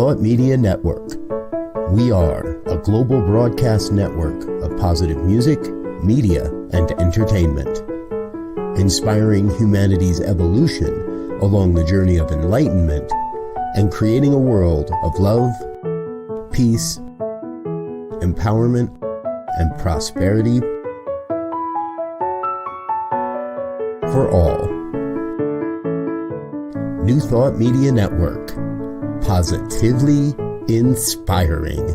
Thought Media Network. We are a global broadcast network of positive music, media, and entertainment, inspiring humanity's evolution along the journey of enlightenment and creating a world of love, peace, empowerment, and prosperity for all. New Thought Media Network. Positively inspiring.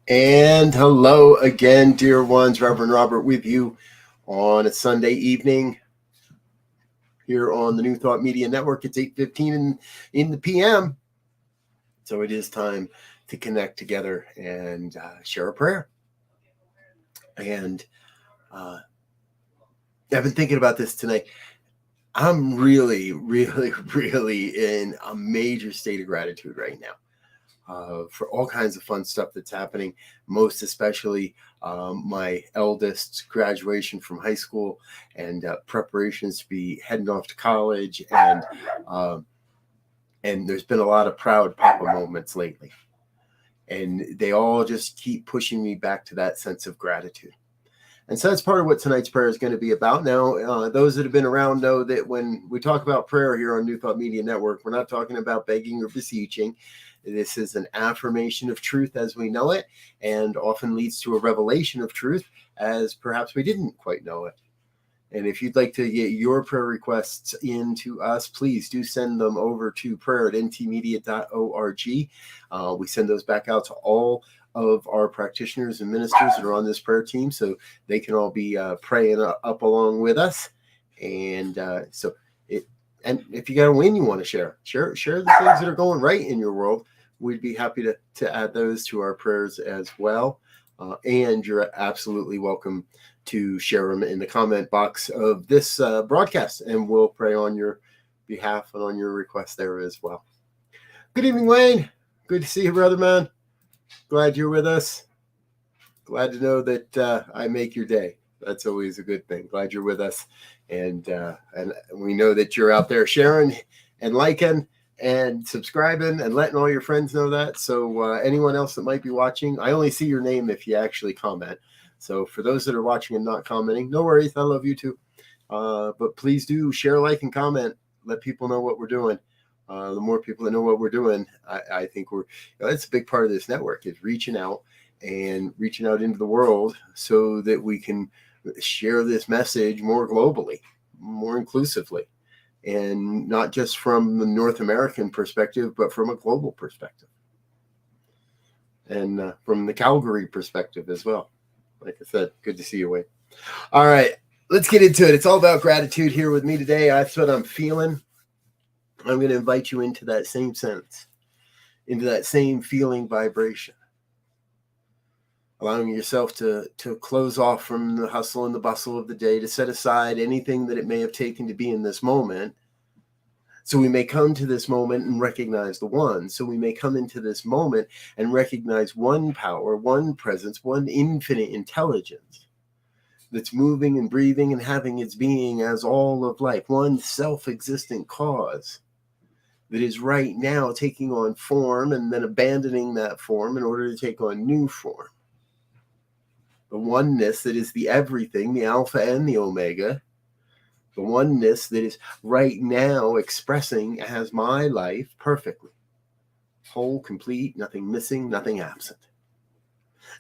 And hello again, dear ones. Reverend Robert with you on a Sunday evening here on the New Thought Media Network. It's 8:15 in the p.m. So it is time to connect together and share a prayer. And I've been thinking about this tonight. I'm really in a major state of gratitude right now. For all kinds of fun stuff that's happening, most especially my eldest's graduation from high school and preparations to be heading off to college. And there's been a lot of proud papa moments lately. And they all just keep pushing me back to that sense of gratitude. And so that's part of what tonight's prayer is going to be about. Now, those that have been around know that when we talk about prayer here on New Thought Media Network, we're not talking about begging or beseeching. This is an affirmation of truth as we know it, and often leads to a revelation of truth as perhaps we didn't quite know it. And if you'd like to get your prayer requests in to us, please do send them over to prayer@ntmedia.org. We send those back out to all of our practitioners and ministers that are on this prayer team, so they can all be praying up along with us. And and if you got a win you want to share the things that are going right in your world. We'd be happy to add those to our prayers as well. And you're absolutely welcome to share them in the comment box of this broadcast, and we'll pray on your behalf and on your request there as well. Good evening, Wayne. Good to see you, brother, man. Glad you're with us. Glad to know that I make your day. That's always a good thing. Glad you're with us. And we know that you're out there sharing and liking and subscribing and letting all your friends know that. So anyone else that might be watching, I only see your name if you actually comment. So for those that are watching and not commenting, no worries. I love you too. But please do share, like, and comment. Let people know what we're doing. The more people that know what we're doing, I think that's a big part of this network, is reaching out into the world so that we can share this message more globally, more inclusively, and not just from the North American perspective, but from a global perspective, and from the Calgary perspective as well. Like I said, good to see you, Wayne. All right, let's get into it. It's all about gratitude here with me today. That's what I'm feeling. I'm going to invite you into that same sense, into that same feeling vibration. Allowing yourself to close off from the hustle and the bustle of the day, to set aside anything that it may have taken to be in this moment, so we may come to this moment and recognize the one. So we may come into this moment and recognize one power, one presence, one infinite intelligence that's moving and breathing and having its being as all of life, one self-existent cause that is right now taking on form and then abandoning that form in order to take on new form. the oneness that is the everything, the Alpha and the Omega, the oneness that is right now expressing as my life perfectly, whole, complete, nothing missing, nothing absent.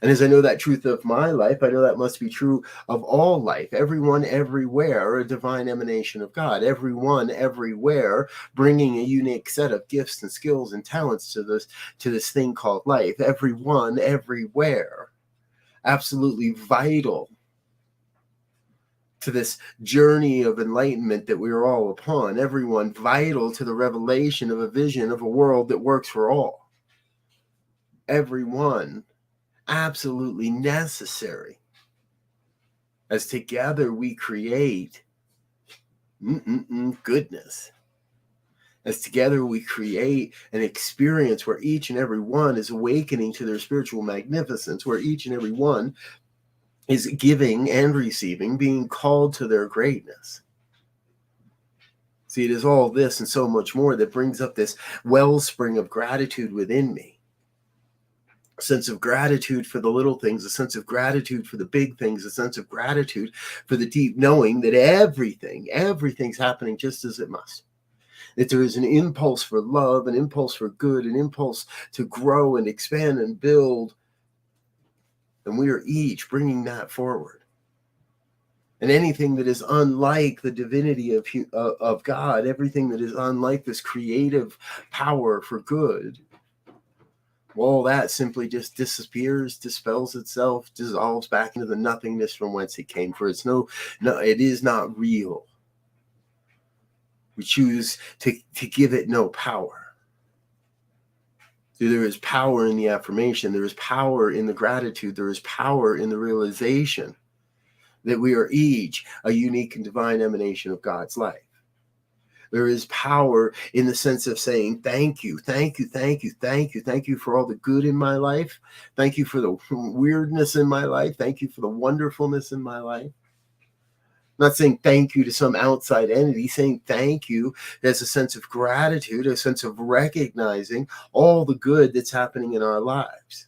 And as I know that truth of my life, I know that must be true of all life. Everyone, everywhere, a divine emanation of God. Everyone, everywhere, bringing a unique set of gifts and skills and talents to this thing called life. Everyone, everywhere, absolutely vital to this journey of enlightenment that we are all upon. Everyone vital to the revelation of a vision of a world that works for all. Everyone absolutely necessary, as together we create goodness. As together we create an experience where each and every one is awakening to their spiritual magnificence, where each and every one is giving and receiving, being called to their greatness. See, it is all this and so much more that brings up this wellspring of gratitude within me. A sense of gratitude for the little things, a sense of gratitude for the big things, a sense of gratitude for the deep knowing that everything's happening just as it must. That there is an impulse for love, an impulse for good, an impulse to grow and expand and build. And we are each bringing that forward. And anything that is unlike the divinity of God, everything that is unlike this creative power for good, well, that simply just disappears, dispels itself, dissolves back into the nothingness from whence it came. For it's it is not real. We choose to give it no power. There is power in the affirmation. There is power in the gratitude. There is power in the realization that we are each a unique and divine emanation of God's life. There is power in the sense of saying, thank you, thank you, thank you, thank you, thank you for all the good in my life. Thank you for the weirdness in my life. Thank you for the wonderfulness in my life. I'm not saying thank you to some outside entity, saying thank you as a sense of gratitude, a sense of recognizing all the good that's happening in our lives.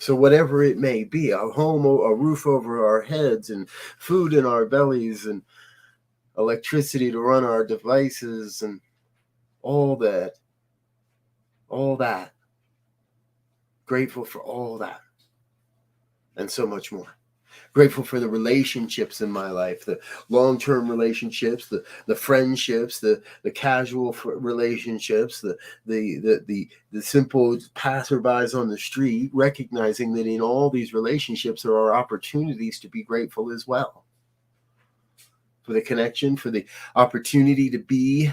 So whatever it may be, a home, a roof over our heads, and food in our bellies, and electricity to run our devices, and all that. Grateful for all that, and so much more. Grateful for the relationships in my life, the long-term relationships, the friendships, the casual relationships, the simple passerbys on the street, recognizing that in all these relationships there are opportunities to be grateful as well. For the connection, for the opportunity to be,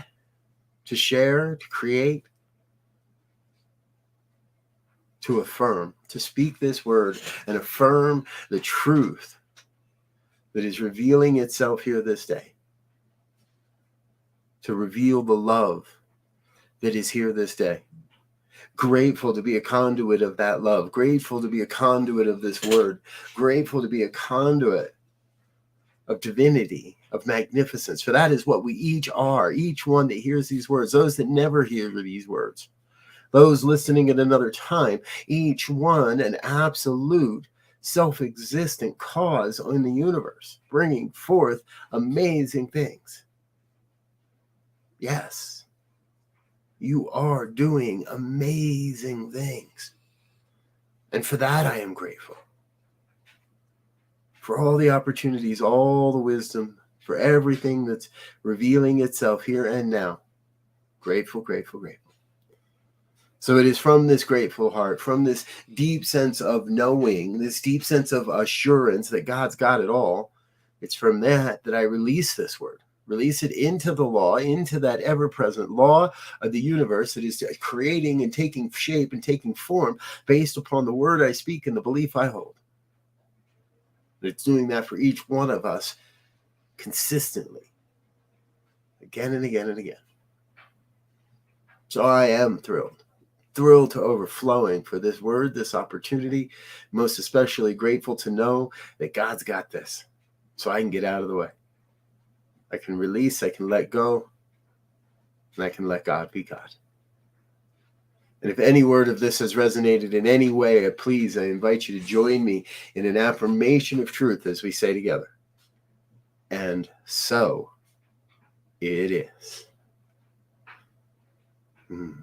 to share, to create, to affirm, to speak this word and affirm the truth that is revealing itself here this day, to reveal the love that is here this day. Grateful to be a conduit of that love, grateful to be a conduit of this word, grateful to be a conduit of divinity, of magnificence, for that is what we each are, each one that hears these words, those that never hear these words, those listening at another time, each one an absolute self-existent cause in the universe, bringing forth amazing things. Yes, you are doing amazing things. And for that, I am grateful. For all the opportunities, all the wisdom, for everything that's revealing itself here and now. Grateful, grateful, grateful. So it is from this grateful heart, from this deep sense of knowing, this deep sense of assurance that God's got it all. It's from that I release this word, release it into the law, into that ever-present law of the universe that is creating and taking shape and taking form based upon the word I speak and the belief I hold. It's doing that for each one of us consistently, again and again and again. So I am thrilled to overflowing for this word, this opportunity, most especially grateful to know that God's got this, so I can get out of the way. I can release, I can let go, and I can let God be God. And if any word of this has resonated in any way, I invite you to join me in an affirmation of truth as we say together. And so it is. And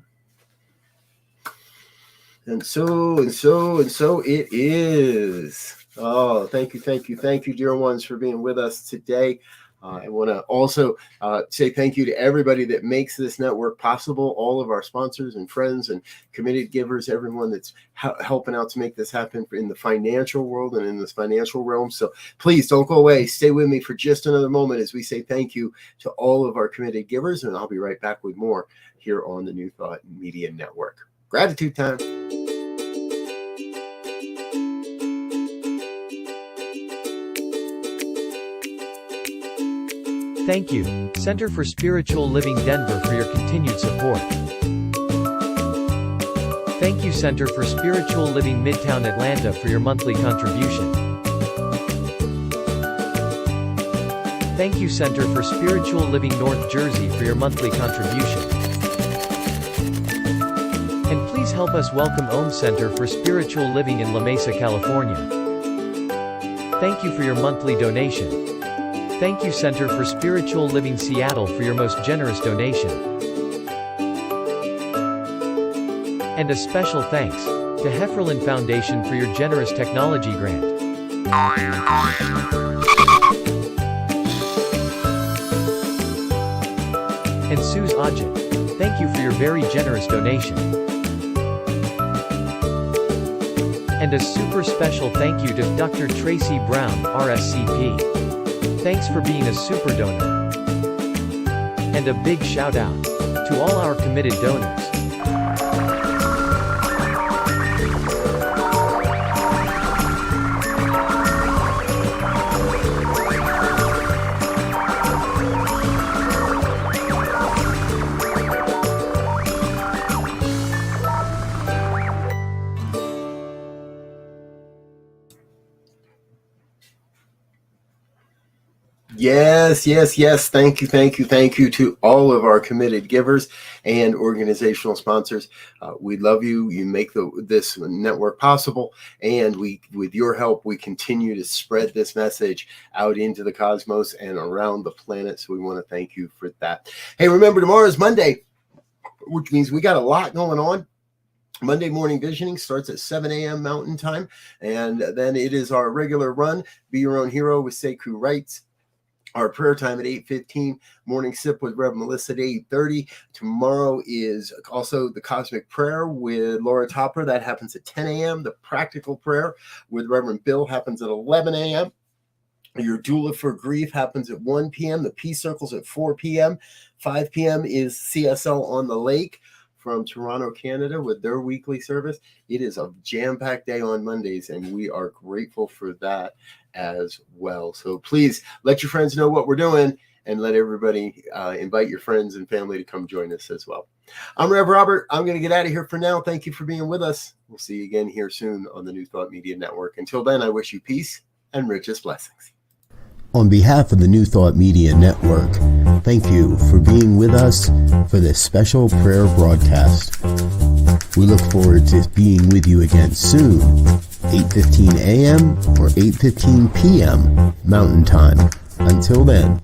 so it is. Oh, thank you, dear ones, for being with us today. I want to also say thank you to everybody that makes this network possible, all of our sponsors and friends and committed givers, everyone that's helping out to make this happen in the financial world and in this financial realm. So please don't go away. Stay with me for just another moment as we say thank you to all of our committed givers, and I'll be right back with more here on the New Thought Media Network. Gratitude time. Thank you, Center for Spiritual Living Denver, for your continued support. Thank you, Center for Spiritual Living Midtown Atlanta, for your monthly contribution. Thank you, Center for Spiritual Living North Jersey, for your monthly contribution. And please help us welcome Om Center for Spiritual Living in La Mesa, California. Thank you for your monthly donation. Thank you, Center for Spiritual Living Seattle, for your most generous donation. And a special thanks to Hefferlin Foundation for your generous technology grant. And Suze Ajit, thank you for your very generous donation. And a super special thank you to Dr. Tracy Brown, RSCP. Thanks for being a super donor. And a big shout out to all our committed donors. Yes. Thank you to all of our committed givers and organizational sponsors. We love you. You make this network possible, and with your help, we continue to spread this message out into the cosmos and around the planet. So we want to thank you for that. Hey, remember, tomorrow is Monday, which means we got a lot going on. Monday morning visioning starts at 7 a.m. Mountain Time, and then it is our regular run, Be Your Own Hero with Sekou Wrights. Our prayer time at 8:15, morning sip with Rev Melissa at 8:30. Tomorrow is also the Cosmic Prayer with Laura Topper. That happens at 10 a.m. The Practical Prayer with Reverend Bill happens at 11 a.m. Your Doula for Grief happens at 1 p.m. The Peace Circle's at 4 p.m. 5 p.m. is CSL on the Lake from Toronto, Canada, with their weekly service. It is a jam-packed day on Mondays, and we are grateful for that as well. So please let your friends know what we're doing, and let everybody invite your friends and family to come join us as well. I'm Rev Robert. I'm going to get out of here for now. Thank you for being with us. We'll see you again here soon on the New Thought Media Network. Until then, I wish you peace and richest blessings. On behalf of the New Thought Media Network, thank you for being with us for this special prayer broadcast. We look forward to being with you again soon, 8:15 a.m. or 8:15 p.m. Mountain Time. Until then.